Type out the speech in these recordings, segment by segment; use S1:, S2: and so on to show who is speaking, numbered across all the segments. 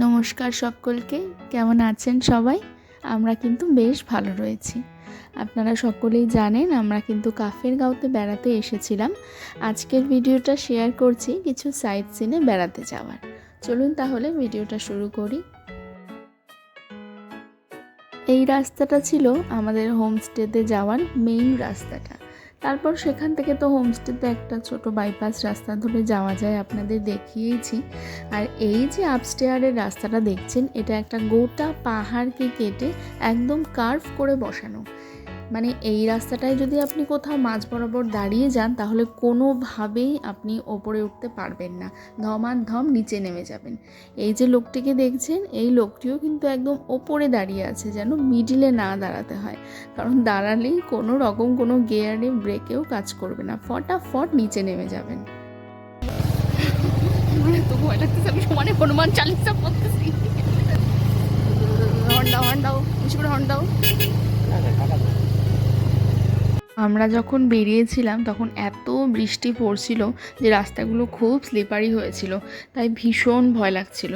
S1: নমস্কার সকলকে, কেমন আছেন সবাই? আমরা কিন্তু বেশ ভালো রয়েছি। আপনারা সকলেই জানেন আমরা কিন্তু কাফের গাঁওতে বেড়াতে এসেছিলাম। আজকের ভিডিওটা শেয়ার করছি কিছু সাইট সিনে বেড়াতে যাওয়ার। চলুন তাহলে ভিডিওটা শুরু করি। এই রাস্তাটা ছিল আমাদের হোমস্টেতে যাওয়ার মেইন রাস্তাটা। তারপর সেখান থেকে তো হোমস্টেতে একটা ছোট বাইপাস রাস্তা ধরে যাওয়া যায়, আপনাদের দেখিয়েছি। আর এই যে আপস্টেয়ারের রাস্তাটা দেখছেন, এটা একটা গোটা পাহাড়কে কেটে একদম কার্ভ করে বসানো। মানে এই রাস্তাটায় যদি আপনি কোথাও মাঝ বরাবর দাঁড়িয়ে যান তাহলে কোনোভাবেই আপনি ওপরে উঠতে পারবেন না, ধমাধম নিচে নেমে যাবেন। এই যে লোকটিকে দেখছেন, এই লোকটিও কিন্তু একদম ওপরে দাঁড়িয়ে আছে, যেন মিডিলে না দাঁড়াতে হয়, কারণ দাঁড়ালেই কোনো রকম কোনো গিয়ারে ব্রেকেও কাজ করবে না, ফটাফট নিচে নেমে যাবেন। তো ভয় লাগতেছে, আমি সমানে হনুমান চালিসা পড়তেছি। হর্ন দাও, হর্ন দাও, বেশি করে হর্ন দাও। আমরা যখন বেরিয়েছিলাম তখন এত বৃষ্টি পড়ছিল যে রাস্তাগুলো খুব স্লিপারি হয়েছিল, তাই ভীষণ ভয় লাগছিল।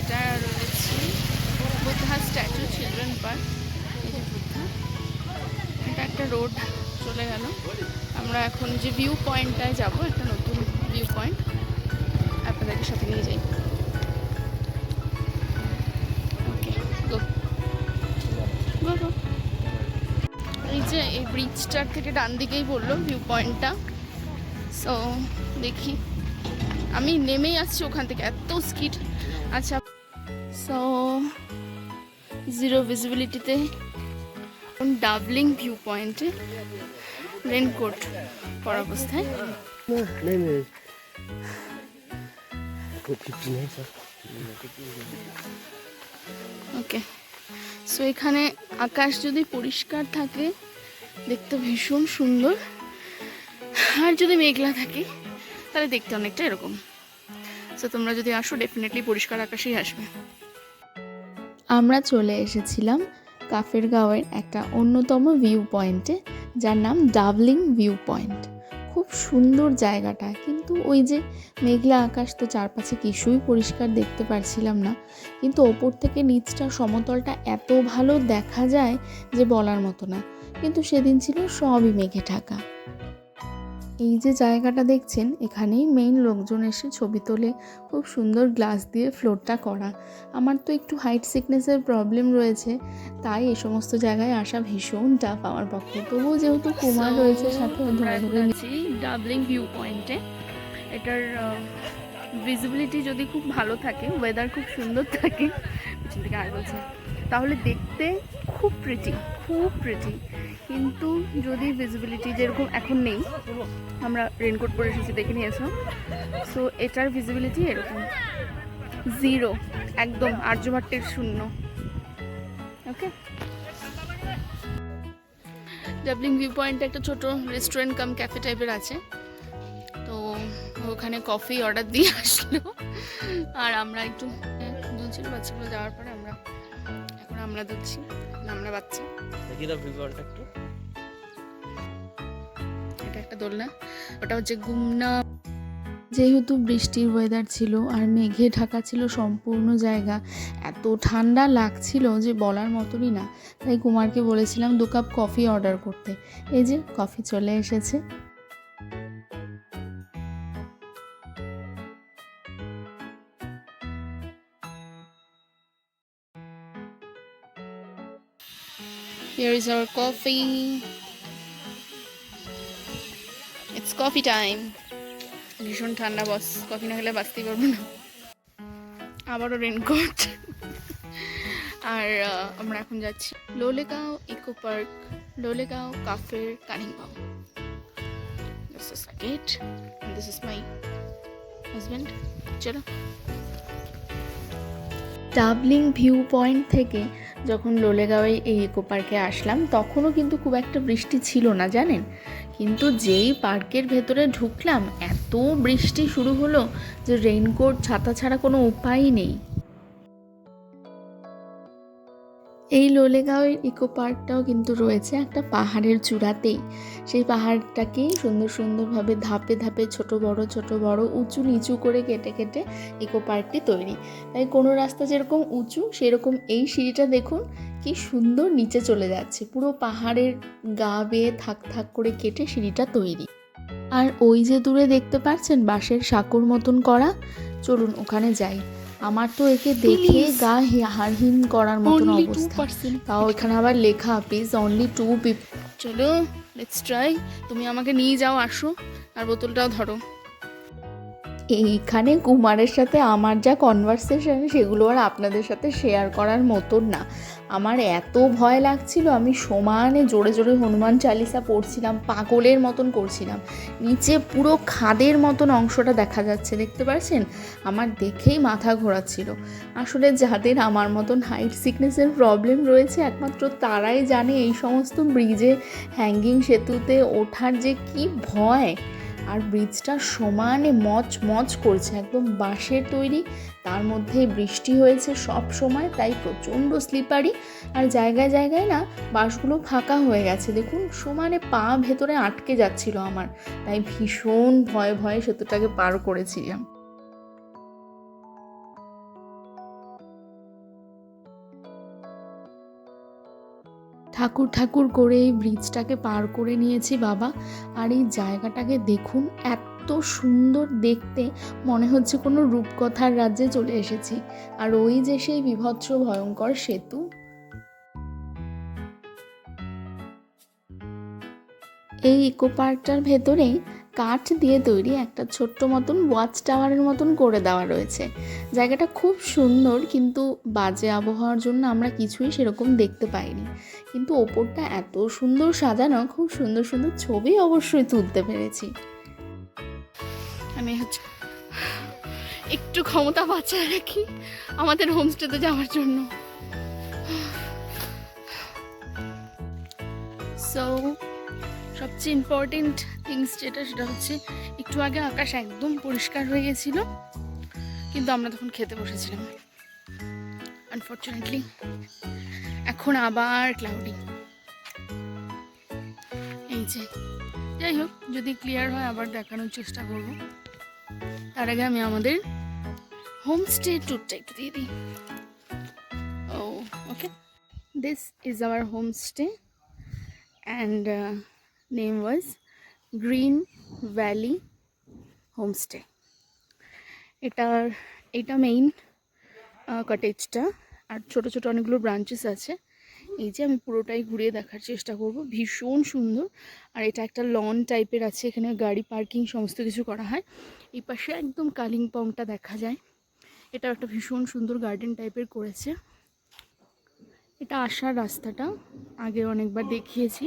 S1: এটা রয়েছে বুদ্ধা স্ট্যাচু, চিলড্রেন পার্ক। এই যে বুদ্ধা, এটা একটা রোড চলে গেল। আমরা এখন যে ভিউ পয়েন্টটায় যাব, একটা নতুন ভিউ পয়েন্ট, আপনাদেরকে সাথে নিয়ে যাই। ওকে, গো গো গো। এই যে এই ব্রিজটার থেকে ডান দিকেই বললো ভিউ পয়েন্টটা। সো দেখি, আমি নেমেই আসছি ওখান থেকে, এত স্কিড। আচ্ছা, সো জিরো ভিজিবিলিটিতে ডাবলিং ভিউ পয়েন্টে রেনকোট পরা অবস্থায়। ওকে, সো এখানে আকাশ যদি পরিষ্কার থাকে দেখতে ভীষণ সুন্দর, আর যদি মেঘলা থাকে তাহলে দেখতে অনেকটা এরকম। সো তোমরা যদি আসো ডেফিনেটলি পরিষ্কার আকাশেই আসবে। আমরা চলে এসেছিলাম কাফের গাঁওয়ের একটা অন্যতম ভিউ পয়েন্টে, যার নাম ডাবলিং ভিউ পয়েন্ট। খুব সুন্দর জায়গাটা, কিন্তু ওই যে মেঘলা আকাশ, তো চারপাশে কিছুই পরিষ্কার দেখতে পারছিলাম না, কিন্তু ওপর থেকে নিচটা সমতলটা এত ভালো দেখা যায় যে বলার মতো না। কিন্তু সেদিন ছিল সবই মেঘে ঢাকা। এই যে জায়গাটা দেখছেন, এখানেই মেইন লোকজন এসে ছবি তোলে। খুব সুন্দর গ্লাস দিয়ে ফ্লোরটা করা। আমার তো একটু হাইট সিকনেসের প্রবলেম রয়েছে, তাই এই সমস্ত জায়গায় আসা ভীষণ টাফ আমার পক্ষে। তবুও যেহেতু কুমার রয়েছে সাথে, ধরে ধরে নিচ্ছি ডাবলিং ভিউ পয়েন্টে। এটার ভিজিবিলিটি যদি খুব ভালো থাকে, ওয়েদার খুব সুন্দর থাকে, পিছন থেকে আর বলছে, তাহলে দেখতে খুব প্রিটি, খুব প্রিটি। কিন্তু যদি ভিজিবিলিটি যেরকম এখন নেই, আমরা রেনকোট পরে এসেছি দেখে নিয়েছো, সো এটার ভিজিবিলিটি এরকম জিরো, একদম আর্যভট্টের শূন্য। ওকে, ডাবলিং ভিউ পয়েন্টে একটা ছোট রেস্টুরেন্ট কাম ক্যাফে টাইপের আছে, তো ওখানে কফি অর্ডার দিয়ে আসলো। আর আমরা একটু দুলছিল, বাচ্চাগুলো যাওয়ার পরে এখন আমরা দুলছি, আমরা বাচ্চা। এটা একটা দোলনা, ওটা হচ্ছে গুমনা। যেহেতু বৃষ্টির ওয়েদার ছিল আর মেঘে ঢাকা ছিল সম্পূর্ণ জায়গা, এত ঠান্ডা লাগছিল যে বলার মতনই না। তাই কুমারকে বলেছিলাম 2 কাপ কফি অর্ডার করতে। এই যে কফি চলে এসেছে। Here is our coffee. It's coffee time. ভীষণ ঠান্ডা বস, কফি না খেলে বাঁচতেই পারবো না। আবারও রেনকোট। আর আমরা এখন যাচ্ছি লোলেগাঁও ইকো পার্ক, লোলেগাঁও কাফের কানিংবাও। This is the gate and this is my husband. চলো। ডাবলিং ভিউ পয়েন্ট থেকে যখন লোলেগাঁওয়ে এই ইকো পার্কে আসলাম, তখনও কিন্তু খুব একটা বৃষ্টি ছিল না জানেন। কিন্তু যেই পার্কের ভেতরে ঢুকলাম, এত বৃষ্টি শুরু হলো যে রেইনকোট ছাতা ছাড়া কোনো উপায়ই নেই। এই লোলেগাঁওয়ের ইকো পার্কটাও কিন্তু রয়েছে একটা পাহাড়ের চূড়াতেই। সেই পাহাড়টাকেই সুন্দর সুন্দরভাবে ধাপে ধাপে ছোট বড় উঁচু নিচু করে কেটে কেটে ইকো পার্কটি তৈরি। তাই কোনো রাস্তা যেরকম উঁচু সেরকম এই সিঁড়িটা দেখুন কি সুন্দর নিচে চলে যাচ্ছে, পুরো পাহাড়ের গা বেয়ে থাক থাক করে কেটে সিঁড়িটা তৈরি। আর ওই যে দূরে দেখতে পাচ্ছেন বাঁশের সাঁকোর মতন করা, চলুন ওখানে যাই। আমার তো একে দেখে গা হাড়হিম করার মতন অবস্থা, তাও এখানে আবার লেখা প্লিজ অনলি 2 পিপল। চলো লেটস ট্রাই। তুমি আমাকে নিয়ে যাও, আসো, আর বোতলটাও ধরো। এইখানে কুমারের সাথে আমার যা কনভারসেশন সেগুলো আর আপনাদের সাথে শেয়ার করার মতন না। আমার এত ভয় লাগছিল, আমি সমানে জোরে জোরে হনুমান চালিসা পড়ছিলাম, পাগলের মতন করছিলাম। নিচে পুরো খাদের মতন অংশটা দেখা যাচ্ছে, দেখতে পাচ্ছেন? আমার দেখেই মাথা ঘোরাচ্ছিল। আসলে যাদের আমার মতন হাইট সিকনেসের প্রবলেম রয়েছে একমাত্র তারাই জানে এই সমস্ত ব্রিজে, হ্যাঙ্গিং সেতুতে ওঠার যে কি ভয়। আর ব্রিজটা সমানে মচ করছে, একদম বাঁশের তৈরি, তার মধ্যে বৃষ্টি হয়েছে সব সময়, তাই প্রচণ্ড স্লিপারি। আর জায়গায় জায়গায় না বাঁশগুলো ফাঁকা হয়ে গেছে, দেখুন সমানে পা ভেতরে আটকে যাচ্ছিল আমার, তাই ভীষণ ভয়ে সেতুটাকে পার করেছিলাম। ঠাকুর করে এই ব্রিজটাকে পার করে নিয়েছি বাবা। আর এই জায়গাটাকে দেখুন, এত সুন্দর দেখতে, মনে হচ্ছে কোনো রূপকথার রাজ্যে চলে এসেছি। আর ওই যে সেই বীভৎস ভয়ঙ্কর সেতু। এই ইকো পার্কটার ভেতরেই কাঠ দিয়ে তৈরি একটা ছোট্ট মতন ওয়াচ টাওয়ারের মতন করে দেওয়া রয়েছে। জায়গাটা খুব সুন্দর, কিন্তু বাজে আবহাওয়ার জন্য আমরা কিছুই সেরকম দেখতে পাইনি। কিন্তু ওপরটা এত সুন্দর সাজানো, খুব সুন্দর সুন্দর ছবি অবশ্যই তুলতে পেরেছি। আমি হচ্ছে একটু ক্ষমতা বাঁচায় রাখি আমাদের হোমস্টেতে যাওয়ার জন্য। সো সবচেয়ে ইম্পর্টেন্ট থিংস সেটা হচ্ছে, একটু আগে আকাশ একদম পরিষ্কার হয়ে গেছিল, কিন্তু আমরা তখন খেতে বসেছিলাম। আনফর্চুনেটলি এখন আবার ক্লাউডি। এই যে, যাই হোক, যদি ক্লিয়ার হয় আবার দেখানোর চেষ্টা করব। তার আগে আমি আমাদের হোমস্টে ট্যুরটা একটু দিয়ে দিই। Okay, this is our homestay and name was Green Valley Homestay. এটা মেইন কটেজটা, আর ছোট ছোট অনেকগুলো ব্রাঞ্চেস আছে। এই যে আমি পুরোটাই ঘুরিয়ে দেখার চেষ্টা করব, ভীষণ সুন্দর। আর এটা একটা লন টাইপের আছে, এখানে গাড়ি পার্কিং সমস্ত কিছু করা হয়। এই পাশে একদম কালিম্পংটা দেখা যায়। এটা একটা ভীষণ সুন্দর গার্ডেন টাইপের করেছে। এটা আসার রাস্তাটা আগে অনেকবার দেখিয়েছি।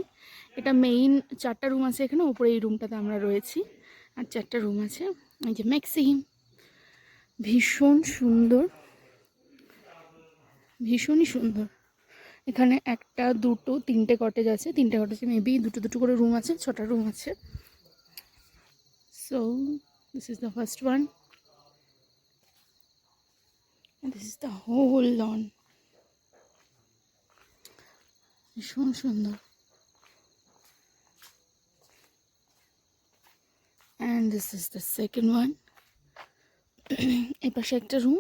S1: এটা মেইন 4টা রুম আছে এখানে, ওপরে এই রুমটাতে আমরা রয়েছি, আর 4টা রুম আছে। এই যে ম্যাক্সিম, ভীষণ সুন্দর, ভীষণই সুন্দর। এখানে 1, 2, 3টে কটেজ আছে, 3টে কটেজে মেবি 2 করে রুম আছে, 6টা রুম আছে। So this is the first one, this is the whole lawn. ভীষণ সুন্দর। And this is the second one. এই পাশে একটা রুম,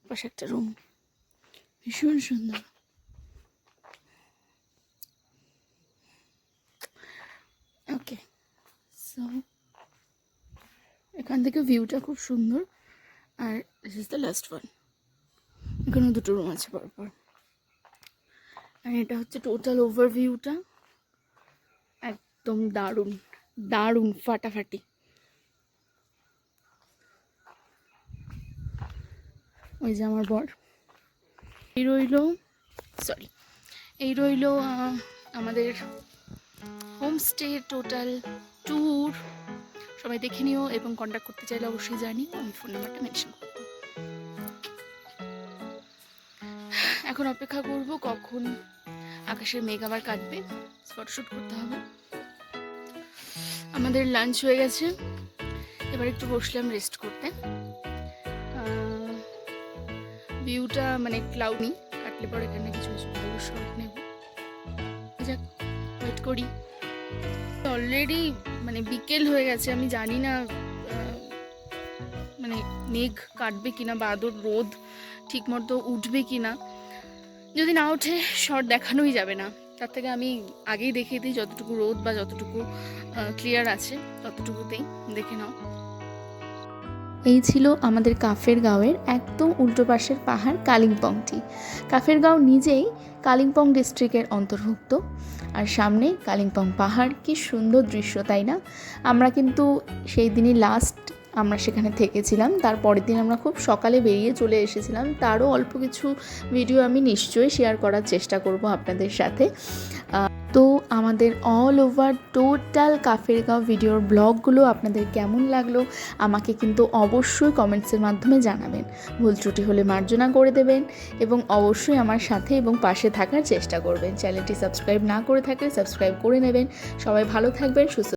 S1: পাশে একটা রুম, ভীষণ সুন্দর। ওকে, সো এখান থেকে ভিউটা খুব সুন্দর। আর this is the last one, এখানে 2টো রুম আছে পরপর। আর এটা হচ্ছে টোটাল ওভারভিউটা, একদম দারুণ ফাটাফাটি। ওই যে আমার বর। এই রইল আমাদের হোমস্টে টোটাল ট্যুর। সবাই দেখে নিও, এবং কন্ট্যাক্ট করতে চাইলে অবশ্যই জানি, আমি ফোন নাম্বারটা মেনশন করব। এখন অপেক্ষা করব কখন আকাশের মেঘ আবার কাটবে, ফটোশ্যুট করতে হবে। আমাদের লাঞ্চ হয়ে গেছে, এবার একটু বসলাম রেস্ট করতে। ভিউটা মানে ক্লাউডি, এরপর এখানে কিছু কিছু ভালো শট নেব। যাক, ওয়েট করি। অলরেডি মানে বিকেল হয়ে গেছে, আমি জানি না মানে মেঘ কাটবে কিনা বা আদর রোদ ঠিক মতো উঠবে কিনা। যদি না ওঠে শট দেখানোই যাবে না, তার থেকে আমি আগেই দেখিয়ে দিই যতটুকু রোদ বা যতটুকু ক্লিয়ার আছে ততটুকুতেই দেখে নাও। এই ছিল আমাদের কাফেরগাঁওয়ের একদম উল্টো পাশের পাহাড় কালিম্পংটি। কাফেরগাঁও নিজেই কালিম্পং ডিস্ট্রিক্টের অন্তর্ভুক্ত, আর সামনে কালিম্পং পাহাড়। কি সুন্দর দৃশ্য, তাই না? আমরা কিন্তু সেই দিনই লাস্ট আমরা সেখানে থেকেছিলাম, তারপরের দিন আমরা খুব সকালে বেরিয়ে চলে এসেছিলাম। তারও অল্প কিছু ভিডিও আমি নিশ্চয়ই শেয়ার করার চেষ্টা করব আপনাদের সাথে। তো আমাদের অল ওভার টোটাল কাফেরগাঁও ভিডিওর ব্লগগুলো আপনাদের কেমন লাগলো আমাকে কিন্তু অবশ্যই কমেন্টসের মাধ্যমে জানাবেন। ভুল ত্রুটি হলে মার্জনা করে দেবেন এবং অবশ্যই আমার সাথে এবং পাশে থাকার চেষ্টা করবেন। চ্যানেলটি সাবস্ক্রাইব না করে থাকলে সাবস্ক্রাইব করে নেবেন। সবাই ভালো থাকবেন, সুস্থ